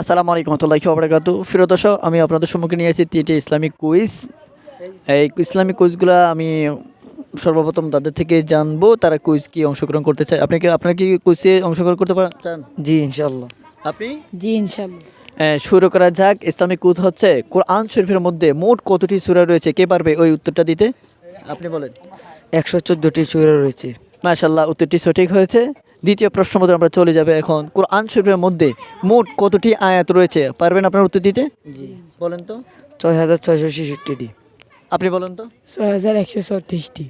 আসসালামু আলাইকুম রহমতুল্লাহি ওয়া বারাকাতু। প্রিয় দর্শক, আমি আপনাদের সম্মুখে নিয়ে এসেছি তিনটি ইসলামিক কুইজ। এই ইসলামিক কুইজগুলো আমি সর্বপ্রথম তাদের থেকে জানবো তারা কুইজ কি অংশগ্রহণ করতে চায়। আপনার কি কুইজে অংশগ্রহণ করতে চান? জি ইনশাল্লাহ। আপনি জি ইনশাল্লাহ। শুরু করা যাক। ইসলামিক কুইজ হচ্ছে, কোরআন শরীফের মধ্যে মোট কতটি সূরা রয়েছে? কে পারবে ওই উত্তরটা দিতে? আপনি বলেন। 114টি সূরা রয়েছে। মাশাআল্লাহ, উত্তরটি সঠিক হয়েছে। দ্বিতীয় প্রশ্ন মধ্যে আমরা চলে যাবে এখন। কোরআন শরীফের মধ্যে মোট কতটি আয়াত রয়েছে? পারবেন আপনার উত্তর দিতে? জি বলেন তো। 6666টি। আপনি বলেন তো। 6136টি।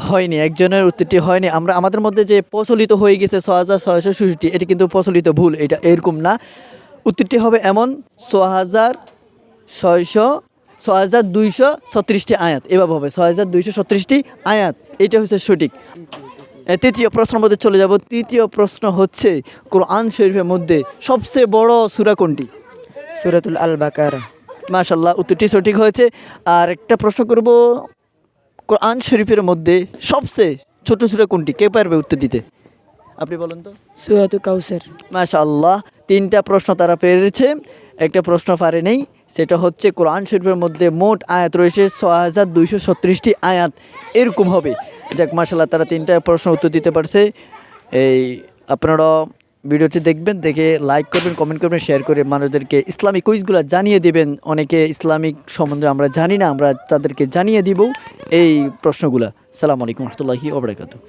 হয়নি, একজনের উত্তরটি হয়নি। আমাদের মধ্যে যে প্রচলিত হয়ে গেছে 6666, এটি কিন্তু প্রচলিত ভুল, এটা এরকম না। উত্তরটি হবে এমন 6236টি আয়াত, এভাবে হবে 6236টি আয়াত, এটা হচ্ছে সঠিক। তৃতীয় প্রশ্নের মধ্যে চলে যাব। তৃতীয় প্রশ্ন হচ্ছে, কোরআন শরীফের মধ্যে সবচেয়ে বড় সূরা কোনটি? সূরাতুল আল বাকারা। মাশাআল্লাহ, উত্তরটি সঠিক হয়েছে। আর একটা প্রশ্ন করব, কোরআন শরীফের মধ্যে সবচেয়ে ছোট সূরা কোনটি? কে পারবে উত্তর দিতে? আপনি বলেন তো। সূরাতুল কাউসার। মাশাআল্লাহ, তিনটা প্রশ্ন তারা পেরেছে, একটা প্রশ্ন পারে নেই। সেটা হচ্ছে, কোরআন শরীফের মধ্যে মোট আয়াত রয়েছে 6236টি আয়াত, এরকম হবে। যাক, মাশাআল্লাহ, তারা তিনটা প্রশ্ন উত্তর দিতে পারছে। আপনারা ভিডিওটি দেখবেন, দেখে লাইক করবেন, কমেন্ট করবেন, শেয়ার করে মানুষদেরকে ইসলামিক কুইজগুলো জানিয়ে দেবেন। অনেকে ইসলামিক সম্বন্ধে আমরা জানি না, আমরা তাদেরকে জানিয়ে দিব এই প্রশ্নগুলো। আসসালামু আলাইকুম রহমতুল্লাহি ওয়া বারাকাতুহু।